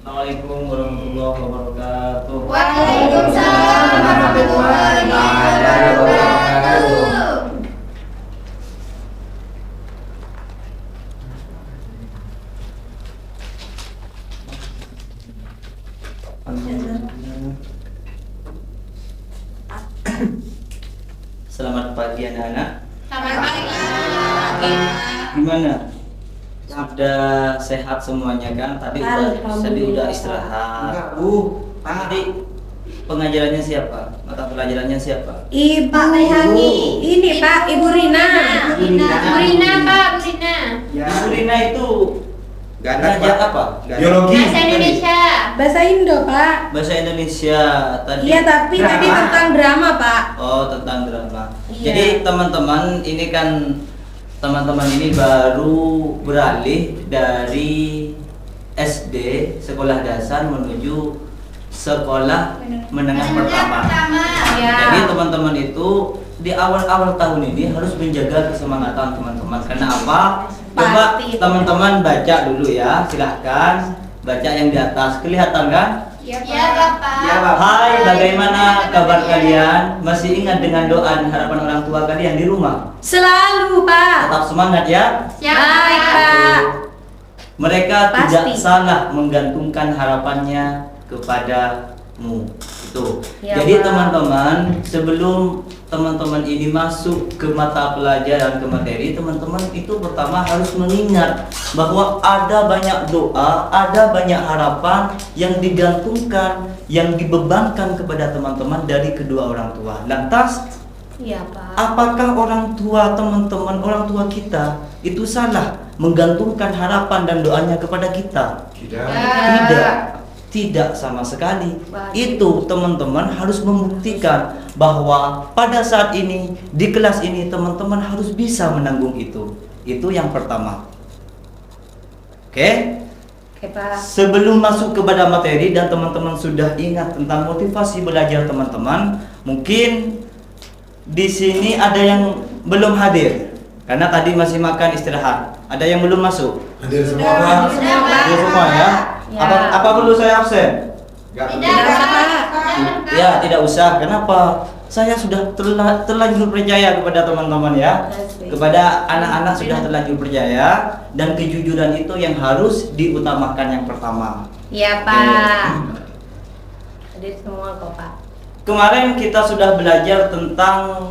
Assalamualaikum warahmatullahi wabarakatuh. Waalaikumsalam warahmatullahi wabarakatuh. Selamat pagi anak-anak. Selamat pagi. Gimana? Sudah sehat semuanya kan? Tadi udah istirahat. Tadi pengajarannya siapa? Mata pelajarannya siapa? Ibu Pak Rehangi. ini Pak, Ibu Rina. Bu Rina, Pak, Bu Rina. Ibu Rina itu Ganda, belajar Pak. apa? Biologi. Bahasa Indonesia. Bahasa Indo Pak. Bahasa Indonesia tadi. Iya tapi tadi Drama. tentang drama Pak. Oh, tentang drama. Iya. Jadi teman-teman ini kan teman-teman ini baru beralih dari SD sekolah dasar menuju sekolah menengah pertama. Iya. Jadi teman-teman itu di awal-awal tahun ini harus menjaga kesemangatan teman-teman. Karena apa? Coba Pasti. teman-teman baca dulu ya, silahkan baca yang di atas. Kelihatan kan? Iya, Bapak. Ya, Bapak. Hai, bagaimana kabar kalian? Masih ingat dengan doa dan harapan orang tua kalian di rumah? Selalu Pak. Tetap semangat ya. Baik Pak. Mereka Pasti. tidak salah menggantungkan harapannya kepadamu. Itu. Ya, Jadi Pak. teman-teman, sebelum teman-teman ini masuk ke mata pelajaran, ke materi, teman-teman itu pertama harus mengingat bahwa ada banyak doa, ada banyak harapan yang digantungkan, yang dibebankan kepada teman-teman dari kedua orang tua. Lantas, Iya Pak. apakah orang tua teman-teman, orang tua kita itu salah menggantungkan harapan dan doanya kepada kita? Tidak. Tidak sama sekali. Baik. Itu teman-teman harus membuktikan bahwa pada saat ini di kelas ini teman-teman harus bisa menanggung itu. Itu yang pertama. Oke? Oke Pak. Sebelum masuk kepada materi dan teman-teman sudah ingat tentang motivasi belajar teman-teman, mungkin di sini ada yang belum hadir karena tadi masih makan istirahat. Ada yang belum masuk? Hadir semua, Pak. Hadir semua ya? Ya. Apa perlu saya absen? Enggak Tidak, perlu. Bapak. Ya, tidak usah. Kenapa? Saya sudah terlanjur percaya kepada teman-teman ya. Kepada anak-anak sudah terlanjur percaya, dan kejujuran itu yang harus diutamakan yang pertama. Iya Pak. Hadir semua kok Pak. Kemarin kita sudah belajar tentang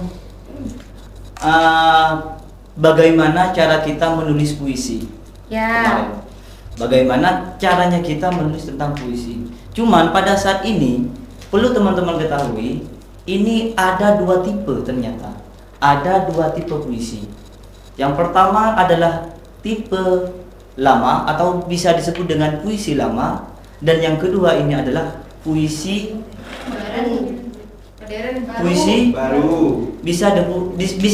bagaimana cara kita menulis puisi. Ya. Kemarin. Bagaimana caranya kita menulis tentang puisi. Cuman pada saat ini perlu teman-teman ketahui, ini ada dua tipe ternyata. Ada dua tipe puisi. Yang pertama adalah tipe lama atau bisa disebut dengan puisi lama, dan yang kedua ini adalah puisi Baru. bisa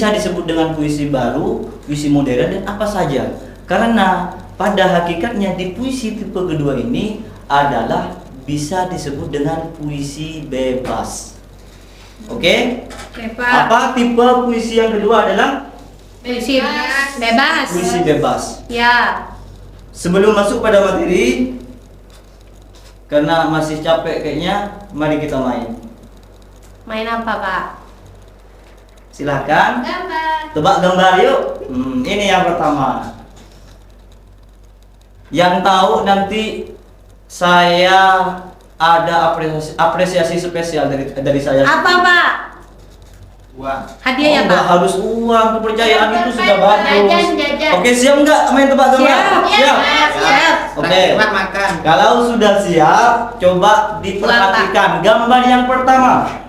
disebut dengan puisi baru, puisi modern, dan apa saja. Karena pada hakikatnya di puisi tipe kedua ini adalah bisa disebut dengan puisi bebas. Oke? Oke Pak. Apa tipe puisi yang kedua adalah Puisi bebas. puisi bebas. Ya. Sebelum masuk pada materi, karena masih capek kayaknya, mari kita main. Main apa Pak? Silahkan Gambar. tebak gambar yuk. Ini yang pertama. Yang tahu nanti saya ada apresiasi spesial dari saya. Apa Pak? Wah. Hadiah ya Nggak Pak? harus uang, kepercayaan itu sudah Jajan, bagus. jajan. Oke, siap nggak main tebak gambar? Siap. Siap. Oke. Selamat makan. Kalau sudah siap, coba diperhatikan gambar yang pertama.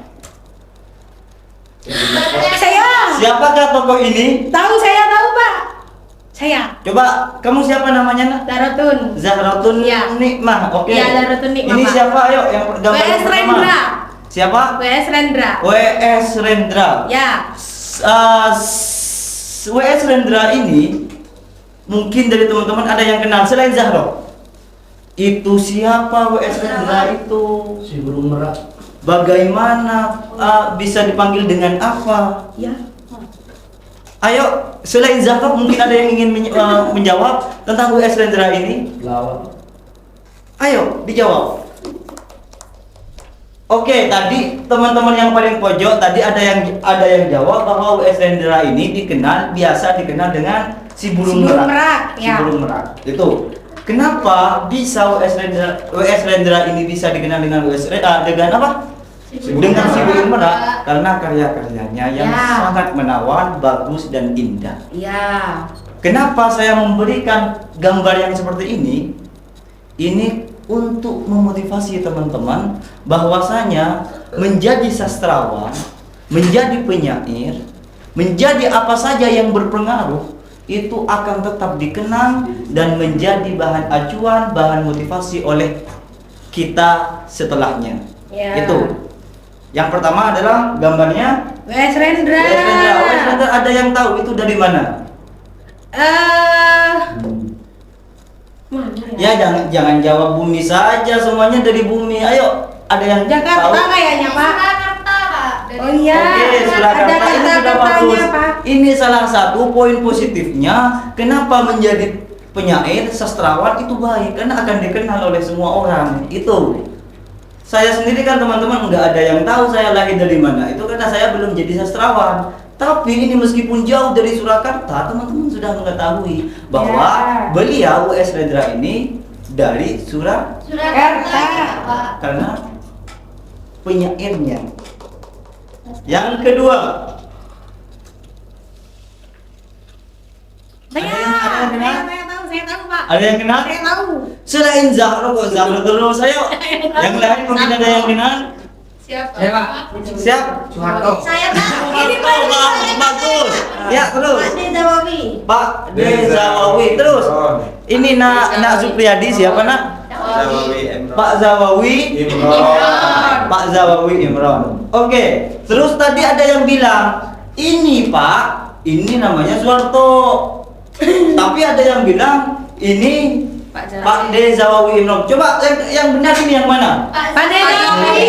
Saya. Siapakah tokoh ini? Tahu saya tahu Pak. Saya. Coba kamu siapa namanya nak? Daratun. Zahratun Iya. Nikmah. Oke. Iya, Zahratun Nikmah, Ini Pak. siapa? Ayo yang gambar W.S. yang pertama. Rendra. Siapa? W.S. Rendra. W.S. Rendra. Ya. W.S. Rendra ini mungkin dari teman-teman ada yang kenal selain Zahro. Itu siapa W.S. Rendra itu? Si burung merak. Bagaimana bisa dipanggil dengan apa? Ya. Ayo, selain Zahro mungkin ada yang ingin menjawab tentang W.S. Rendra ini? Lawak. Ayo dijawab. Oke, tadi teman-teman yang paling pojok tadi ada yang jawab bahwa W.S. Rendra ini biasa dikenal dengan si burung merak. Si ya. burung merak. Itu. Kenapa bisa W.S. Rendra ini bisa dikenal dengan dengan apa? Dengan si burung merak? Karena karya-karyanya yang sangat menawan, bagus dan indah. Ya. Kenapa saya memberikan gambar yang seperti ini? Ini untuk memotivasi teman-teman bahwasanya menjadi sastrawan, menjadi penyair, menjadi apa saja yang berpengaruh itu akan tetap dikenang dan menjadi bahan acuan, bahan motivasi oleh kita setelahnya. Ya. Itu. Yang pertama adalah gambarnya W.S. Rendra. W.S. Rendra, ada yang tahu itu dari mana? Mana Ya jangan jawab bumi saja, semuanya dari bumi. Ayo, ada yang Jakarta tahu? kayaknya, Pak. Surakarta, Pak. Oh iya. Oke, Surakarta Ada ini sudah kata-katanya, bagus. Pak. Ini salah satu poin positifnya kenapa menjadi penyair sastrawan itu baik, karena akan dikenal oleh semua orang. Itu. Saya sendiri kan teman-teman nggak ada yang tahu saya lahir dari mana. Itu karena saya belum jadi sastrawan. Tapi ini meskipun jauh dari Surakarta, teman-teman sudah mengetahui bahwa beliau W.S. Rendra ini dari Surakarta, Pak. karena penyairnya. Yang kedua, Saya tahu, Pak. ada yang kenal? Saya tahu. Selain Zahro, kok Zahro terus? Ayo, yang lain mungkin ada yang kenal? Siapa? Siap? Soeharto. Saya tahu. Ini bagus. Ya, terus. Pak Dezawawi. Pak Dezawawi. Terus. Ini Nak Supriyadi siapa nak? Pak Zawawi. Pak Zawawi Imron. Oke. Terus tadi ada yang bilang, ini Pak, ini namanya Soeharto. Tapi ada yang bilang ini Pak Dezawawi Imron. Coba yang benar ini yang mana? Pak Dezawawi.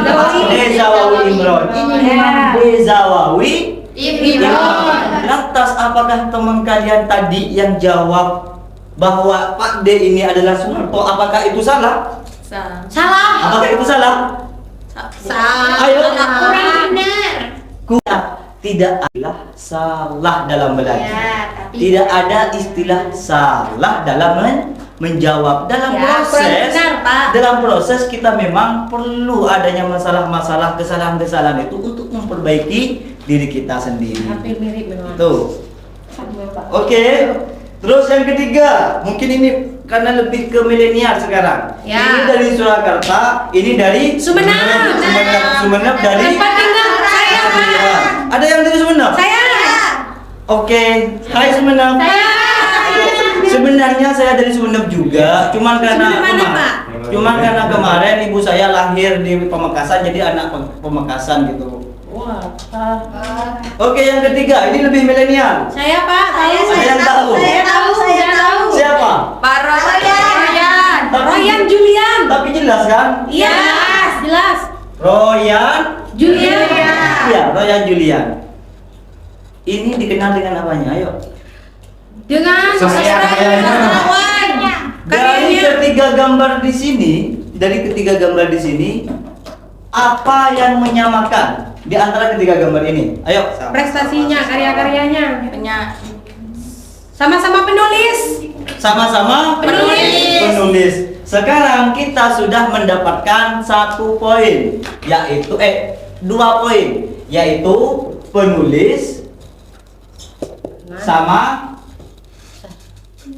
Pak Dezawawi Imron. Ini Ya. memang Dezawawi Imron. Lantas apakah teman kalian tadi yang jawab bahwa Pak D ini adalah Soeharto, apakah itu salah? Salah. Apakah itu salah? Salah. Ayo. Kurang benar. Tidak adalah salah dalam belajar. Ya, tapi Tidak ada istilah salah dalam menjawab. Dalam Ya, proses, benar, Pak. dalam proses kita memang perlu adanya masalah-masalah, kesalahan-kesalahan itu untuk memperbaiki diri kita sendiri. Hampir mirip benar. Tuh. Oke. Terus yang ketiga, mungkin ini karena lebih ke milenial sekarang. Ya. Ini dari Surakarta, ini dari Sumeneb. Sumeneb dari Tempat tinggal saya, Pak. Ada yang dari Sumeneb? Saya. Oke. Hai Sumeneb. Saya. Sebenarnya saya dari Sumeneb juga, cuman karena Sumeneb mana, Pak? cuman karena kemarin ibu saya lahir di Pamekasan, jadi anak Pamekasan gitu. Wah. Oke, yang ketiga, ini lebih milenial. Saya, Pak. Saya tahu. Saya tahu. Siapa? Pak Royan. Tapi- Royan Julian. Tapi jelas kan? Iya, jelas. Royan Julian. Iya, Royan Julian. Ini dikenal dengan apanya? Ayo. Dengan Karyanya. Dari ketiga gambar di sini, apa yang menyamakan di antara ketiga gambar ini? Ayo. prestasinya, karya-karyanya. Sama-sama penulis. Sama-sama penulis. Sekarang kita sudah mendapatkan 1 poin, yaitu 2 poin, yaitu penulis sama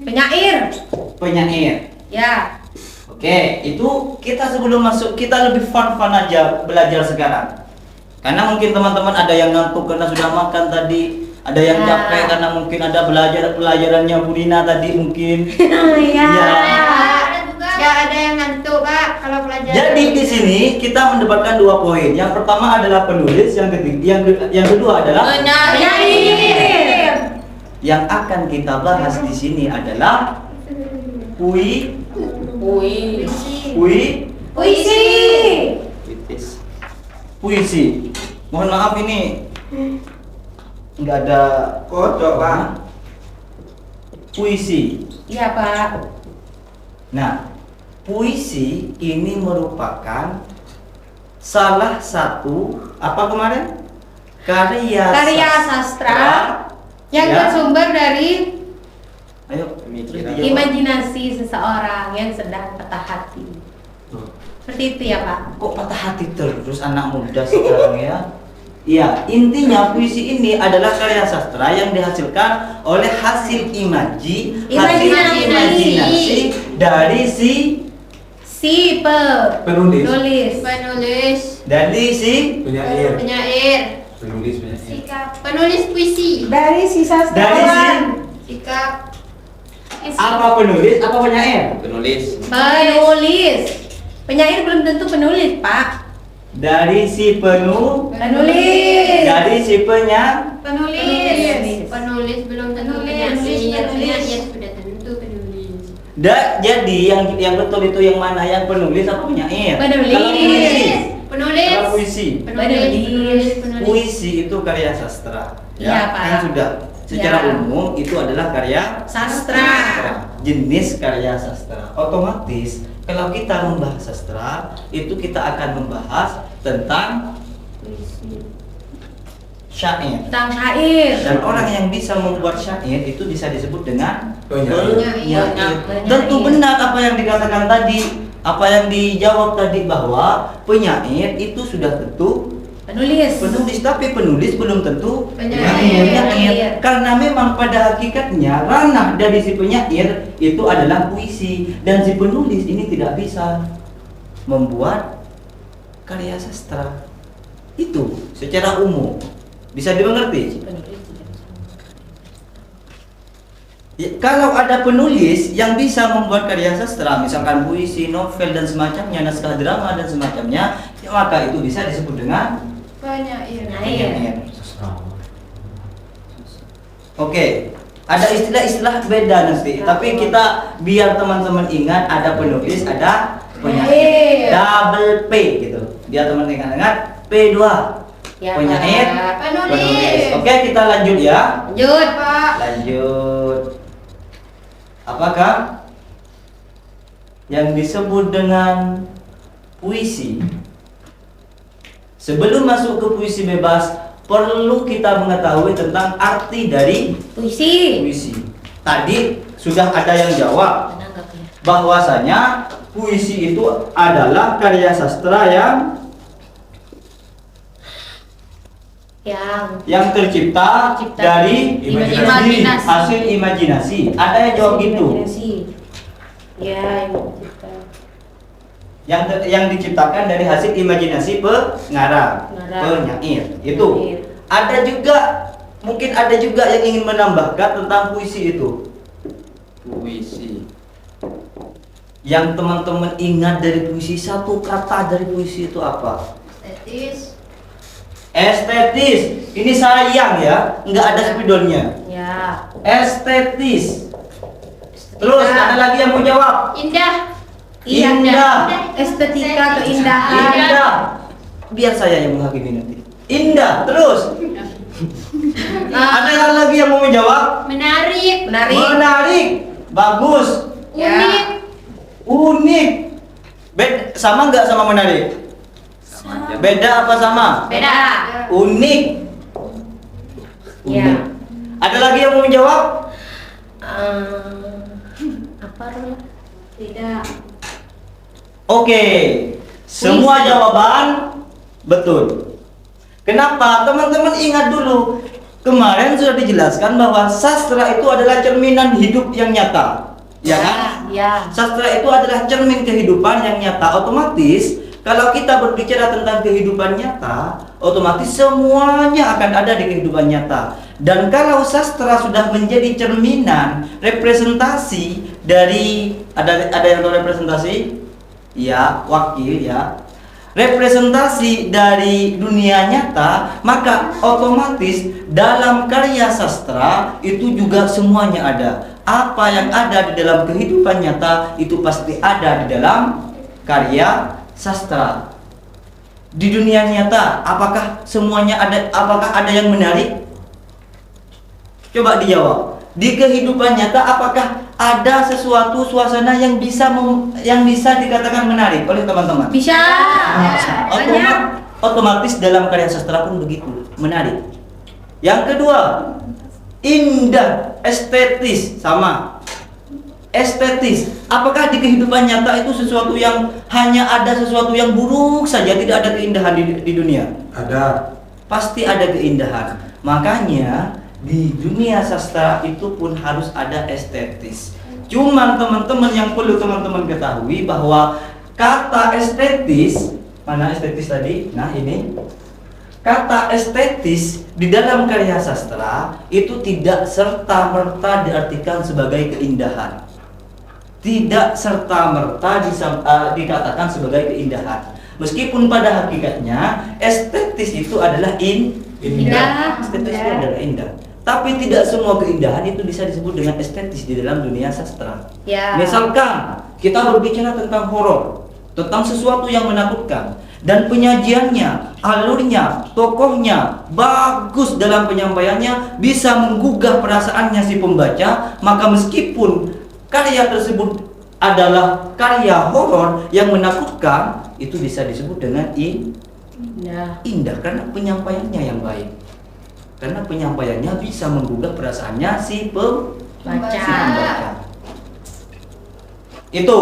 Penyair. penyair. Ya. Oke, itu kita sebelum masuk kita lebih fun aja belajar sekarang. Karena mungkin teman-teman ada yang ngantuk karena sudah makan tadi, ada yang Ya. capek karena mungkin ada pelajarannya Bu Rina tadi mungkin. Iya. Ya ada yang ngantuk, Pak, kalau pelajaran. Jadi di sini kita mendapatkan 2 poin. Yang pertama adalah penulis, yang kedua adalah Penyair. yang akan kita bahas di sini adalah puisi. Mohon maaf ini nggak ada Kodok, Pak. puisi. Iya Pak. Nah, puisi ini merupakan salah satu apa kemarin? Karya sastra Yang ya. bersumber dari Ayo, terus dijawab. imajinasi seseorang yang sedang patah hati. Seperti itu ya Pak. Kok patah hati terus anak muda sekarang ya? Iya, intinya puisi ini adalah karya sastra yang dihasilkan oleh hasil hasil imajinasi dari Si Penulis. penulis. dari si Penyair. penyair, Penulis. penulis puisi, Dari si dari si sastrawan. sikap, apa penulis apa penyair? Penulis. Penulis. Penyair belum tentu penulis Pak. Dari si Penulis. dari si penyair. penulis belum tentu penyair, penyair sudah tentu penulis. Jadi yang betul itu yang mana, yang penulis atau penyair? Penulis. Kalau puisi. Penulis. Penulis. Puisi itu karya sastra. Iya, Pak. Kan sudah. Secara Ya. umum itu adalah karya Sastra. Jenis karya sastra. Otomatis kalau kita membahas sastra, itu kita akan membahas tentang syair. Tentang syair. Dan orang yang bisa membuat syair itu bisa disebut dengan Penyair. Tentu benar apa yang dikatakan tadi, apa yang dijawab tadi, bahwa penyair itu sudah tentu Penulis. penulis, tapi penulis belum tentu Penyair. karena memang pada hakikatnya ranah dari si penyair itu adalah puisi, dan si penulis ini tidak bisa membuat karya sastra. Itu secara umum bisa dimengerti. Ya, kalau ada penulis yang bisa membuat karya sastra, misalkan puisi, novel dan semacamnya, naskah drama dan semacamnya, ya, maka itu bisa disebut dengan Penyair. penyair. Oke, ada istilah-istilah beda nanti, tapi kita biar teman-teman ingat ada penulis, ada penyair, double P gitu. Biar teman-teman ingat P2. Ya, Penyair, Pak. Penulis. Oke, kita lanjut ya. Lanjut. Pak. Lanjut. Apakah yang disebut dengan puisi? Sebelum masuk ke puisi bebas, perlu kita mengetahui tentang arti dari Puisi. puisi. Tadi sudah ada yang jawab bahwasanya puisi itu adalah karya sastra yang tercipta Tercipta dari imajinasi. hasil imajinasi. Ada yang jawab gitu. Ya, Yang diciptakan dari hasil imajinasi pengarang, penyair. Itu. Penyair. Ada juga, mungkin ada juga yang ingin menambahkan tentang puisi itu. Puisi. Yang teman-teman ingat dari puisi, satu kata dari puisi itu apa? Estetis. Estetis. Ini sayang ya, nggak ada spidolnya. Ya. Estetis. Terus ada lagi yang mau jawab? Indah. Indah. Estetika, keindahan. Indah. Biar saya yang menghakimi nanti. Indah. Terus ada yang lagi yang mau menjawab? Menarik. Menarik. Menarik. Bagus. Ya. Unik. Unik. Sama nggak sama menarik? Beda apa sama? Beda. Unik. Ya. Ada lagi yang mau menjawab? Apa Rul? Tidak. Oke. Semua jawaban betul. Kenapa? Teman-teman ingat dulu. Kemarin sudah dijelaskan bahwa sastra itu adalah cerminan hidup yang nyata. Ya kan? Ya. Sastra itu adalah cermin kehidupan yang nyata. Otomatis kalau kita berbicara tentang kehidupan nyata, otomatis semuanya akan ada di kehidupan nyata. Dan kalau sastra sudah menjadi cerminan, representasi dari ada yang tahu representasi? Ya, wakil ya. Representasi dari dunia nyata, maka otomatis dalam karya sastra itu juga semuanya ada. Apa yang ada di dalam kehidupan nyata itu pasti ada di dalam karya sastra. Di dunia nyata, apakah semuanya ada? Apakah ada yang menarik? Coba dijawab. di kehidupan nyata apakah ada sesuatu suasana yang bisa dikatakan menarik oleh teman-teman? Bisa. Banyak. Otomatis dalam karya sastra pun begitu, menarik. Yang kedua, indah, estetis, sama. Estetis. Apakah di kehidupan nyata itu sesuatu yang hanya ada sesuatu yang buruk saja, tidak ada keindahan di dunia? Ada. Pasti ada keindahan. Makanya di dunia sastra itu pun harus ada estetis. Cuman teman-teman yang perlu teman-teman ketahui bahwa kata estetis, mana estetis tadi? Nah ini kata estetis di dalam karya sastra itu tidak serta-merta diartikan sebagai keindahan. Tidak serta-merta dikatakan sebagai keindahan. Meskipun pada hakikatnya estetis itu adalah indah. Estetis itu adalah indah. Tapi tidak semua keindahan itu bisa disebut dengan estetis di dalam dunia sastra. Ya. Misalkan kita berbicara tentang horor, tentang sesuatu yang menakutkan, dan penyajiannya, alurnya, tokohnya bagus dalam penyampaiannya, bisa menggugah perasaannya si pembaca, maka meskipun karya tersebut adalah karya horor yang menakutkan, itu bisa disebut dengan indah karena penyampaiannya yang baik. Karena penyampaiannya bisa menggugah perasaannya si pembaca. Itu.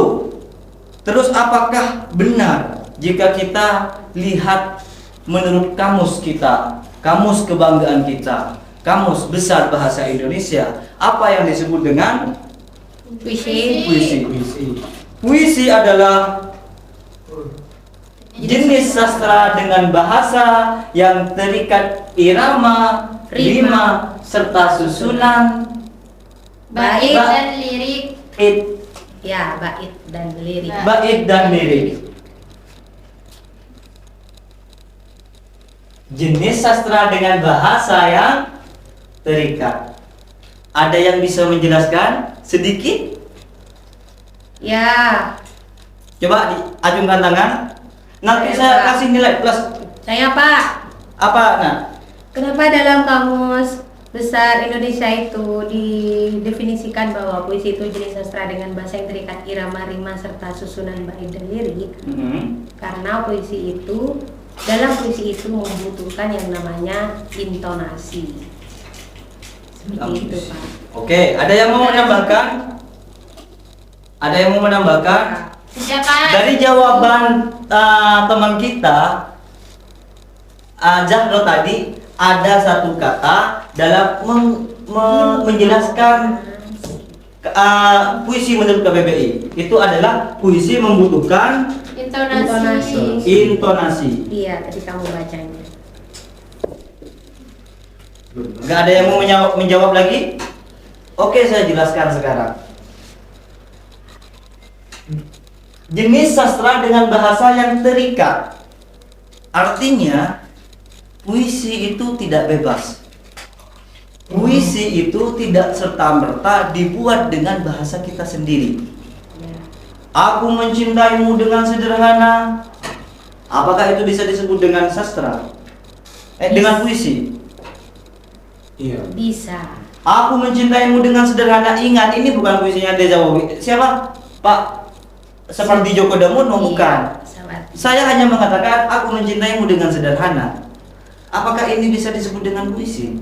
Terus apakah benar jika kita lihat menurut kamus kita, kamus kebanggaan kita, kamus besar bahasa Indonesia, apa yang disebut dengan puisi? Puisi adalah jenis sastra dengan bahasa yang terikat irama, rima, serta susunan bait dan lirik. Ya, bait dan lirik. Bait dan lirik. Jenis sastra dengan bahasa yang terikat. Ada yang bisa menjelaskan sedikit? Ya. Coba diacungkan tangan. Nanti saya kasih nilai plus. Saya Pak. Apa nah? Kenapa dalam kamus besar Indonesia itu didefinisikan bahwa puisi itu jenis sastra dengan bahasa yang terikat irama, rima, serta susunan bait dan lirik? Karena puisi itu, dalam puisi itu membutuhkan yang namanya intonasi. Seperti itu Pak. Oke, ada yang mau menambahkan? Ada yang mau menambahkan? Siapa? Dari jawaban teman kita Zahro tadi, ada satu kata dalam menjelaskan puisi menurut KBBI. Itu adalah puisi membutuhkan intonasi. Iya, tadi kamu bacanya. Gak ada yang mau menjawab lagi? Oke, saya jelaskan sekarang. Jenis sastra dengan bahasa yang terikat. Artinya puisi itu tidak bebas. Puisi itu tidak serta-merta dibuat dengan bahasa kita sendiri. Aku mencintaimu dengan sederhana. Apakah itu bisa disebut dengan sastra? Dengan puisi? Iya. Bisa. Aku mencintaimu dengan sederhana. Ingat, ini bukan puisinya Deja Wowi. Siapa? Pak seperti Joko Damono, bukan. Saya hanya mengatakan aku mencintaimu dengan sederhana. Apakah ini bisa disebut dengan puisi?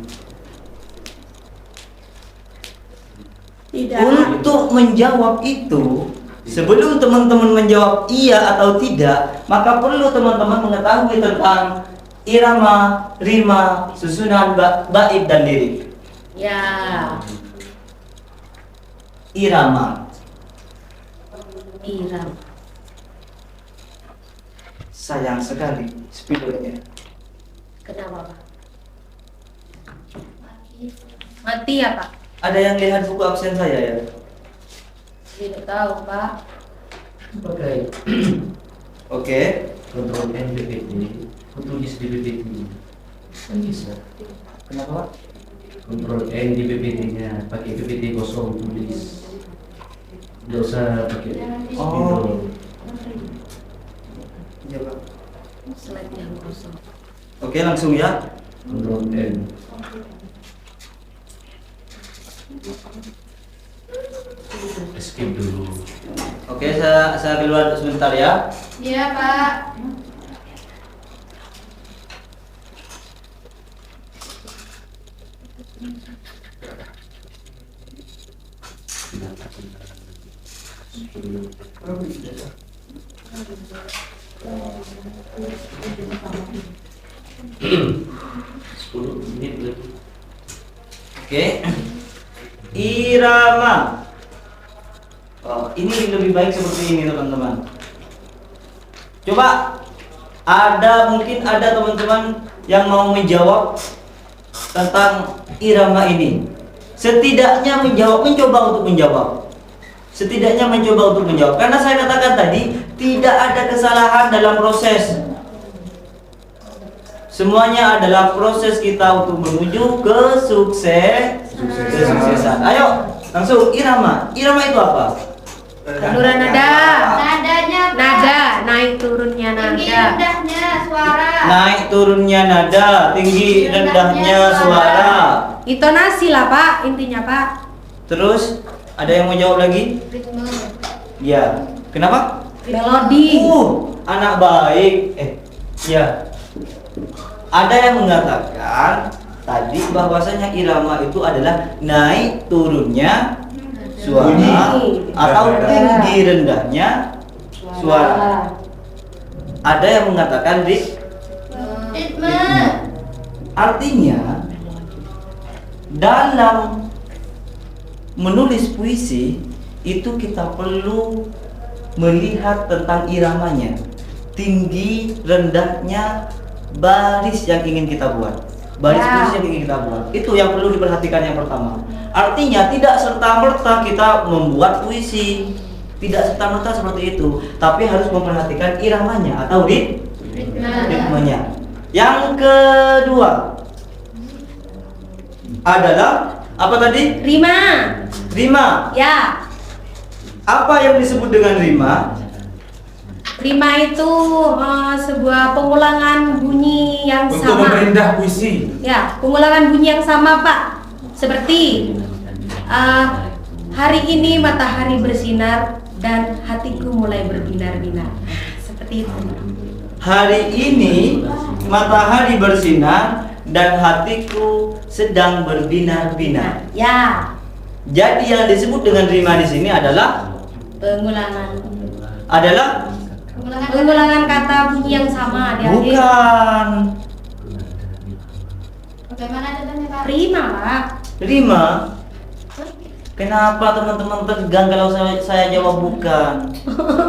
Tidak. Untuk menjawab itu, sebelum teman-teman menjawab iya atau tidak, maka perlu teman-teman mengetahui tentang irama, rima, susunan bait dan lirik. Ya. Irama. Sayang sekali spidolnya. Kenapa Pak? Mati ya Pak? Ada yang lihat buku absen saya ya? Tidak tahu Pak. Pakai Oke. Kontrol N BPT, tulis di BPT. Kan bisa. Kenapa Pak? Kontrol N di BPT-nya, pakai BPT kosong tulis. Tidak usah pakai Oh. Iya Pak. Slide yang kosong. Oke, langsung ya. Kontrol N. Skip dulu. Oke, saya keluar sebentar ya. Iya, Pak. Sepuluh menit lagi. Oke. Irama. Oh, ini lebih baik seperti ini teman-teman. Coba mungkin ada teman-teman yang mau menjawab tentang irama ini. Setidaknya mencoba untuk menjawab. Setidaknya mencoba untuk menjawab. Karena saya katakan tadi tidak ada kesalahan dalam proses. Semuanya adalah proses kita untuk menuju kesuksesan. Ayo, langsung irama. Irama itu apa? Saluran nada. Nadanya, Pak. Nada, naik turunnya Tinggi nada. rendahnya suara. Naik turunnya nada, tinggi rendahnya suara. Intonasi lah Pak, intinya Pak. Terus ada yang mau jawab lagi? Ritme. Ya. Kenapa? Melodi. Anak baik. Ya. Ada yang mengatakan tadi bahwasanya irama itu adalah naik turunnya suara Bunyi. atau tinggi rendahnya suara. Ada yang mengatakan Ritme. artinya dalam menulis puisi itu kita perlu melihat tentang iramanya, tinggi rendahnya baris yang ingin kita buat. Baris puisi yang ingin kita buat. Itu yang perlu diperhatikan yang pertama. Artinya tidak serta-merta kita membuat puisi. Tidak serta-merta seperti itu, tapi harus memperhatikan iramanya atau ritmenya. Yang kedua adalah apa tadi? Rima. Rima. Ya. Apa yang disebut dengan rima? Rima itu sebuah pengulangan bunyi yang Untuk sama. memperindah puisi. Ya, pengulangan bunyi yang sama Pak. Seperti hari ini matahari bersinar dan hatiku mulai berbinar-binar. Seperti itu. Hari ini matahari bersinar dan hatiku sedang berbinar-binar. Ya, Jadi yang disebut dengan rima di sini adalah pengulangan kata bunyi yang sama di akhir. bukan Bagaimana contohnya, Pak? Rima Pak. rima. Kenapa teman-teman tegang kalau saya jawab bukan?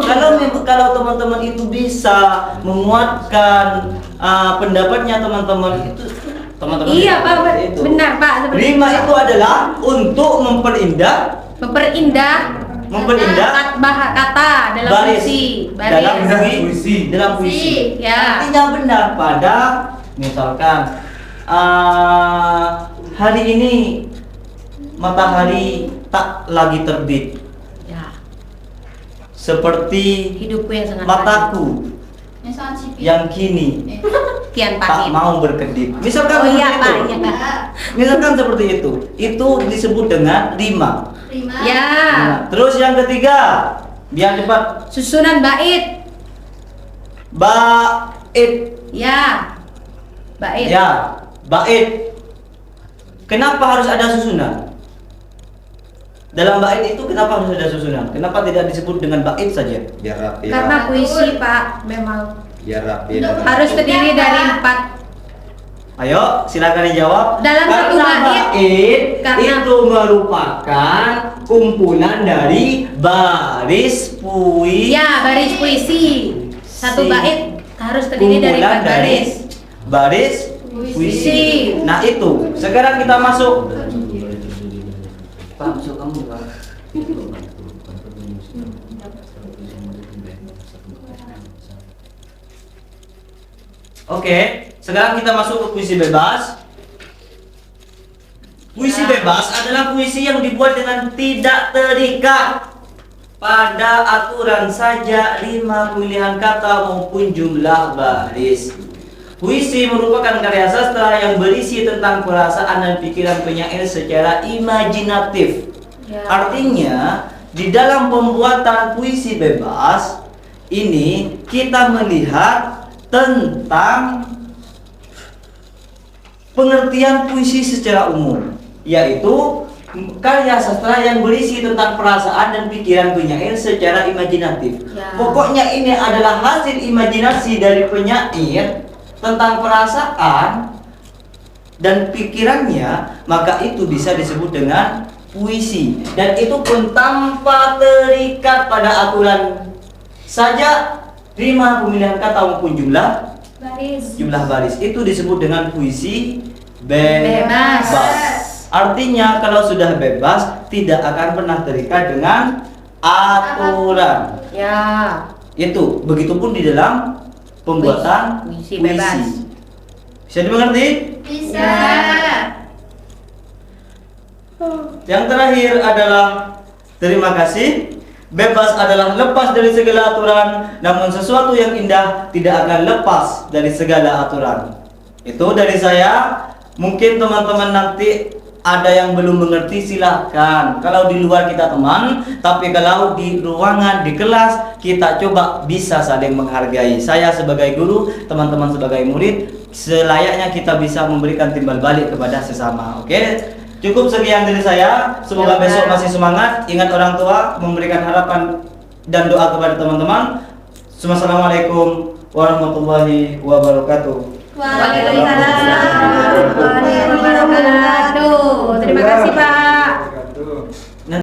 Kalau teman-teman itu bisa menguatkan pendapatnya teman-teman itu Iya Pak, itu. benar Pak. Seperti Rima itu adalah untuk memperindah kata dalam baris puisi. dalam puisi. Ya. Artinya benar pada misalkan hari ini matahari tak lagi terbit. Ya. Seperti Hidupku yang sangat mataku Yang sangat sipil. yang kini kian tak pahit. mau berkedip. Misalkan Oh iya seperti Pak, itu. iya Pak. Misalkan seperti itu. Itu disebut dengan rima. Rima. Ya. Nah, terus yang ketiga, biar cepat. Susunan bait. Bait. Ya. Bait. Ya, bait. Kenapa harus ada susunan? Dalam bait itu kenapa harus ada susunan? Kenapa tidak disebut dengan bait saja? Biar rapi. Karena puisi Pak memang Biar rapi. harus terdiri dari 4. Ayo, silakan dijawab. Dalam satu bait, karena- itu merupakan kumpulan dari baris puisi. Ya, baris puisi. Satu bait harus terdiri dari 4 baris. Baris puisi. Nah itu. Sekarang kita masuk. Pak, masuk kamu Pak. Oke, sekarang kita masuk ke puisi bebas. Puisi bebas adalah puisi yang dibuat dengan tidak terikat pada aturan saja rima, pemilihan kata maupun jumlah baris. Puisi merupakan karya sastra yang berisi tentang perasaan dan pikiran penyair secara imajinatif. Ya. Artinya, di dalam pembuatan puisi bebas ini kita melihat tentang pengertian puisi secara umum, yaitu karya sastra yang berisi tentang perasaan dan pikiran penyair secara imajinatif. Ya. Pokoknya ini adalah hasil imajinasi dari penyair tentang perasaan dan pikirannya, maka itu bisa disebut dengan puisi. Dan itu pun tanpa terikat pada aturan saja, rima, pemilihan kata maupun jumlah baris. Itu disebut dengan puisi bebas. Artinya kalau sudah bebas tidak akan pernah terikat dengan aturan. Ya. Itu begitupun di dalam pembuatan Puisi bebas. Bisa dimengerti? Bisa. Yang terakhir adalah terima kasih. Bebas adalah lepas dari segala aturan, namun sesuatu yang indah tidak akan lepas dari segala aturan. Itu dari saya. Mungkin teman-teman nanti ada yang belum mengerti, silahkan. Kalau di luar kita teman, tapi kalau di ruangan, di kelas, kita coba bisa saling menghargai. Saya sebagai guru, teman-teman sebagai murid, selayaknya kita bisa memberikan timbal balik kepada sesama. Oke? Cukup sekian dari saya. Semoga besok masih semangat. Ingat orang tua, memberikan harapan dan doa kepada teman-teman. Assalamualaikum warahmatullahi wabarakatuh. Waalaikumsalam warahmatullahi wabarakatuh. Terima kasih Pak.